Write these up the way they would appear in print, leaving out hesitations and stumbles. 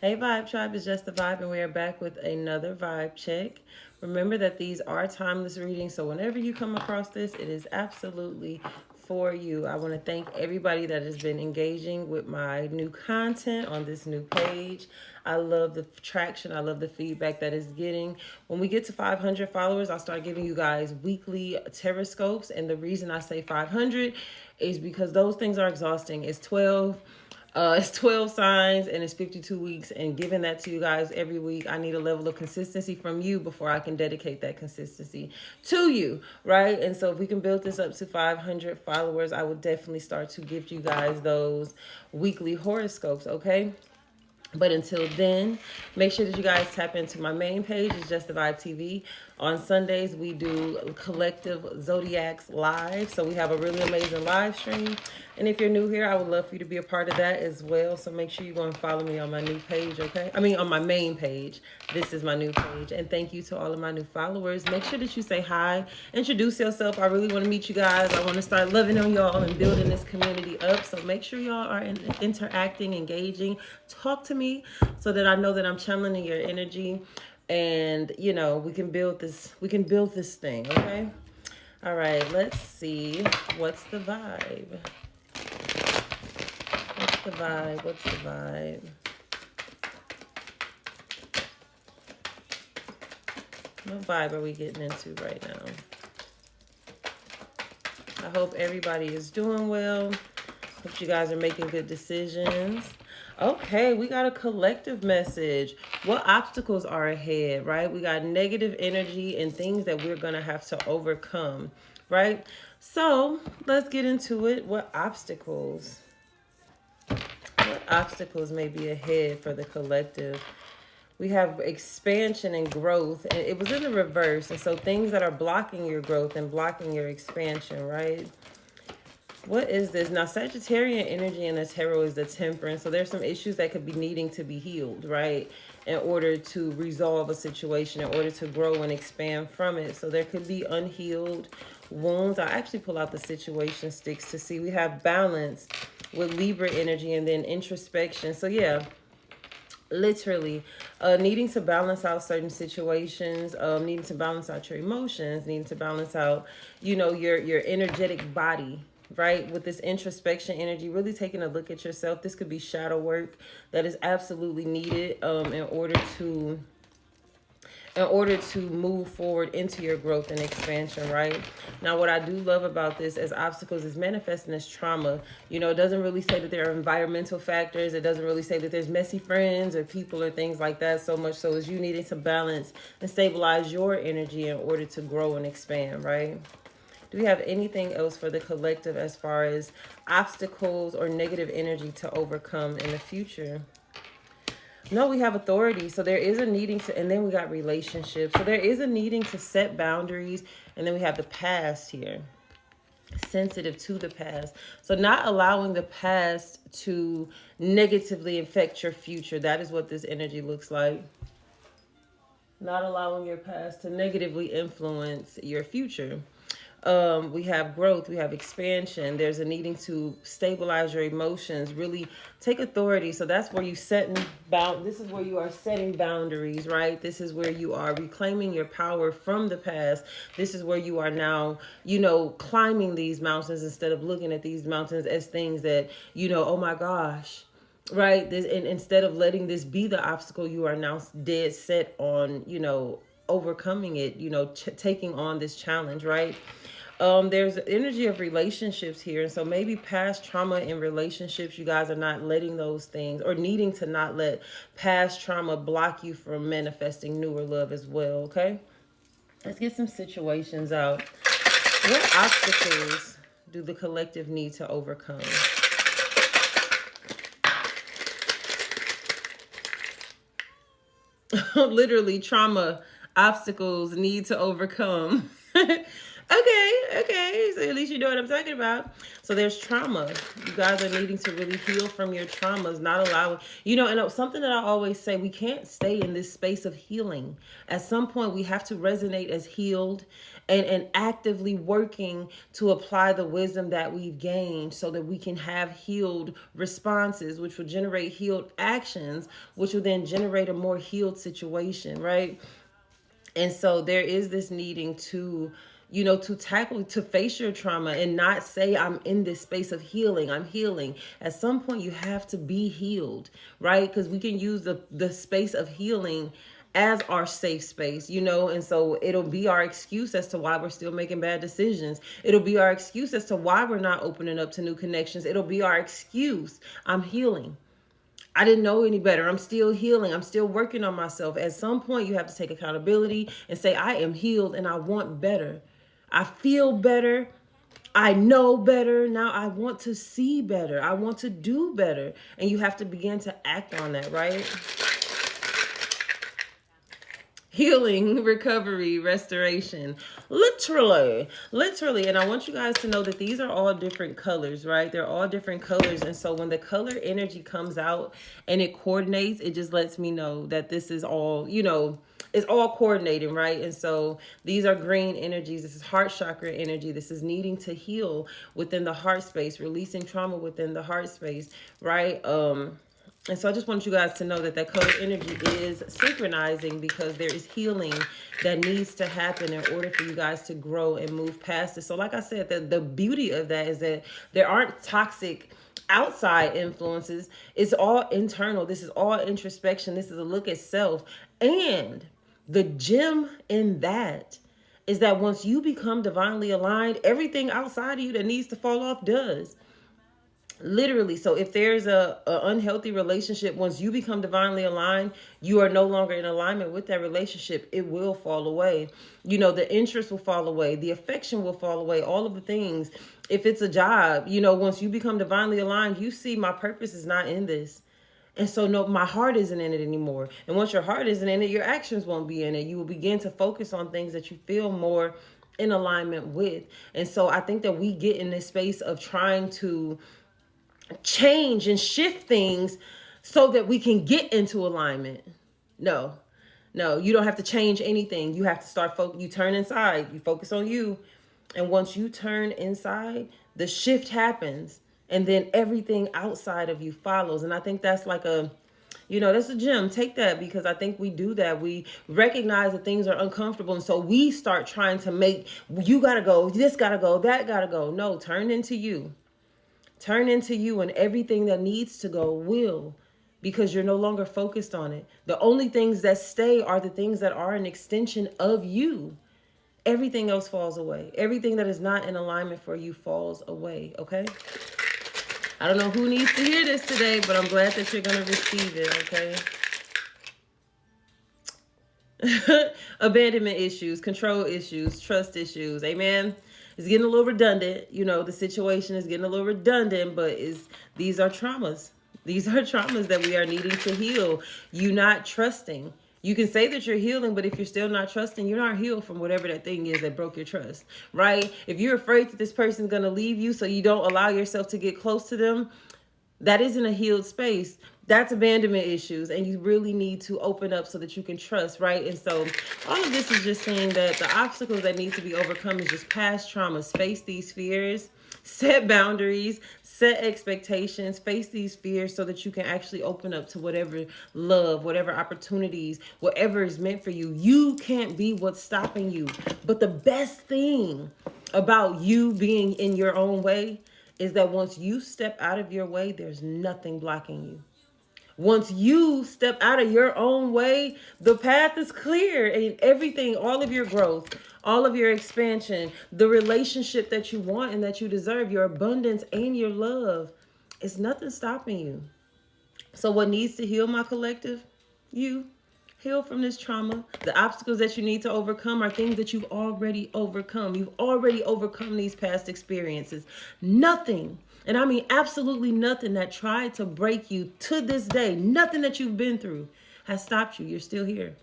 Hey Vibe Tribe, it's just the vibe, and we are back with another vibe check. Remember that these are timeless readings, so whenever you come across this, it is absolutely for you. I want to thank everybody that has been engaging with my new content on this new page. I love the traction, I love the feedback that is getting. When we get to 500 followers, I'll start giving you guys weekly teroscopes, and the reason I say 500 is because those things are exhausting. It's 12 signs and it's 52 weeks, and giving that to you guys every week, I need a level of consistency from you before I can dedicate that consistency to you, right? And so if we can build this up to 500 followers, I would definitely start to give you guys those weekly horoscopes, okay? But until then, make sure that you guys tap into my main page. It's Just the Vibe TV. On Sundays, we do collective zodiacs live. So we have a really amazing live stream. And if you're new here, I would love for you to be a part of that as well. So make sure you go and follow me on my new page, okay? On my main page. This is my new page. And thank you to all of my new followers. Make sure that you say hi, introduce yourself. I really want to meet you guys. I want to start loving on y'all and building this community up. So make sure y'all are interacting, engaging. Talk to me so that I know that I'm channeling your energy, and we can build this thing, okay? All right, let's see. What's the vibe? What's the vibe? What vibe are we getting into right now? I hope everybody is doing well. Hope you guys are making good decisions. Okay, we got a collective message. What obstacles are ahead, right? We got negative energy and things that we're going to have to overcome, right? So let's get into it. What obstacles may be ahead for the collective? We have expansion and growth, and it was in the reverse. And so things that are blocking your growth and blocking your expansion, right? What is this? Now, Sagittarian energy in the tarot is the Temperance. So there's some issues that could be needing to be healed, right? In order to resolve a situation, in order to grow and expand from it. So there could be unhealed wounds. I actually pull out the situation sticks to see. We have balance with Libra energy, and then introspection. So yeah, literally needing to balance out certain situations, needing to balance out your emotions, needing to balance out, your energetic body, right? With this introspection energy, really taking a look at yourself. This could be shadow work that is absolutely needed in order to move forward into your growth and expansion, right? Now, what I do love about this as obstacles is manifesting as trauma. It doesn't really say that there are environmental factors. It doesn't really say that there's messy friends or people or things like that, so much so as you needing to balance and stabilize your energy in order to grow and expand, right? Do we have anything else for the collective as far as obstacles or negative energy to overcome in the future? No, we have authority. So there is a needing to, and then we got relationships. So there is a needing to set boundaries. And then we have the past here. Sensitive to the past. So not allowing the past to negatively affect your future. That is what this energy looks like. Not allowing your past to negatively influence your future. We have growth, we have expansion. There's a needing to stabilize your emotions, really take authority. So that's where this is where you are setting boundaries, right? This is where you are reclaiming your power from the past. This is where you are now, climbing these mountains instead of looking at these mountains as things that, oh my gosh, right? And instead of letting this be the obstacle, you are now dead set on, overcoming it, taking on this challenge, right? There's the energy of relationships here. And so maybe past trauma in relationships, you guys are not letting those things, or needing to not let past trauma block you from manifesting newer love as well, okay? Let's get some situations out. What obstacles do the collective need to overcome? Literally, trauma, obstacles need to overcome. Okay. So at least you know what I'm talking about. So there's trauma. You guys are needing to really heal from your traumas, not allowing, and something that I always say, we can't stay in this space of healing. At some point, we have to resonate as healed and actively working to apply the wisdom that we've gained so that we can have healed responses, which will generate healed actions, which will then generate a more healed situation, right? And so there is this needing to, to tackle, to face your trauma and not say, I'm in this space of healing. I'm healing. At some point, you have to be healed, right? Because we can use the space of healing as our safe space, and so it'll be our excuse as to why we're still making bad decisions. It'll be our excuse as to why we're not opening up to new connections. It'll be our excuse. I'm healing. I didn't know any better. I'm still healing. I'm still working on myself. At some point, you have to take accountability and say, I am healed and I want better. I feel better. I know better. Now I want to see better. I want to do better. And you have to begin to act on that, right? Healing, recovery, restoration. Literally. And I want you guys to know that these are all different colors, right? They're all different colors. And so when the color energy comes out and it coordinates, it just lets me know that this is all, it's all coordinating, right? And so these are green energies. This is heart chakra energy. This is needing to heal within the heart space, releasing trauma within the heart space, right? And so I just want you guys to know that color energy is synchronizing because there is healing that needs to happen in order for you guys to grow and move past it. So like I said, the beauty of that is that there aren't toxic outside influences. It's all internal. This is all introspection. This is a look at self. And the gem in that is that once you become divinely aligned, everything outside of you that needs to fall off does. Literally. So if there's a unhealthy relationship, once you become divinely aligned, you are no longer in alignment with that relationship. It will fall away. The interest will fall away. The affection will fall away. All of the things. If it's a job, once you become divinely aligned, you see my purpose is not in this. And so, no, my heart isn't in it anymore. And once your heart isn't in it, your actions won't be in it. You will begin to focus on things that you feel more in alignment with. And so I think that we get in this space of trying to change and shift things so that we can get into alignment. No, you don't have to change anything. You have to start you turn inside, you focus on you. And once you turn inside, the shift happens and then everything outside of you follows. And I think that's like that's a gem. Take that, because I think we do that. We recognize that things are uncomfortable. And so we start trying to make, you got to go, this got to go, that got to go. No, turn into you. Turn into you, and everything that needs to go will, because you're no longer focused on it. The only things that stay are the things that are an extension of you. Everything else falls away. Everything that is not in alignment for you falls away, okay? I don't know who needs to hear this today, but I'm glad that you're going to receive it, okay? Abandonment issues, control issues, trust issues, amen? It's getting a little redundant. The situation is getting a little redundant, but these are traumas. These are traumas that we are needing to heal. You not trusting. You can say that you're healing, but if you're still not trusting, you're not healed from whatever that thing is that broke your trust, right? If you're afraid that this person's going to leave you, so you don't allow yourself to get close to them, that isn't a healed space. That's abandonment issues, and you really need to open up so that you can trust, right? And so all of this is just saying that the obstacles that need to be overcome is just past traumas. Face these fears, set boundaries, set expectations, face these fears so that you can actually open up to whatever love, whatever opportunities, whatever is meant for you. You can't be what's stopping you. But the best thing about you being in your own way is that once you step out of your way, there's nothing blocking you. Once you step out of your own way, the path is clear, and everything, all of your growth, all of your expansion, the relationship that you want and that you deserve, your abundance and your love, it's nothing stopping you. So what needs to heal, my collective? You. Heal from this trauma. The obstacles that you need to overcome are things that you've already overcome. You've already overcome these past experiences. Nothing, and I mean absolutely nothing, that tried to break you to this day, nothing that you've been through has stopped you. You're still here.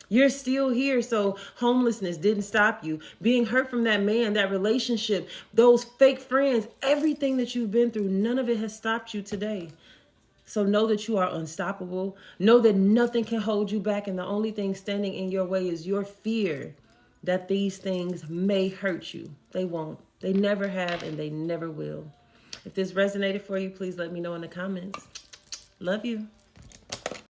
You're still here. So homelessness didn't stop you. Being hurt from that man, that relationship, those fake friends, everything that you've been through, none of it has stopped you today. So know that you are unstoppable. Know that nothing can hold you back. And the only thing standing in your way is your fear that these things may hurt you. They won't. They never have, and they never will. If this resonated for you, please let me know in the comments. Love you.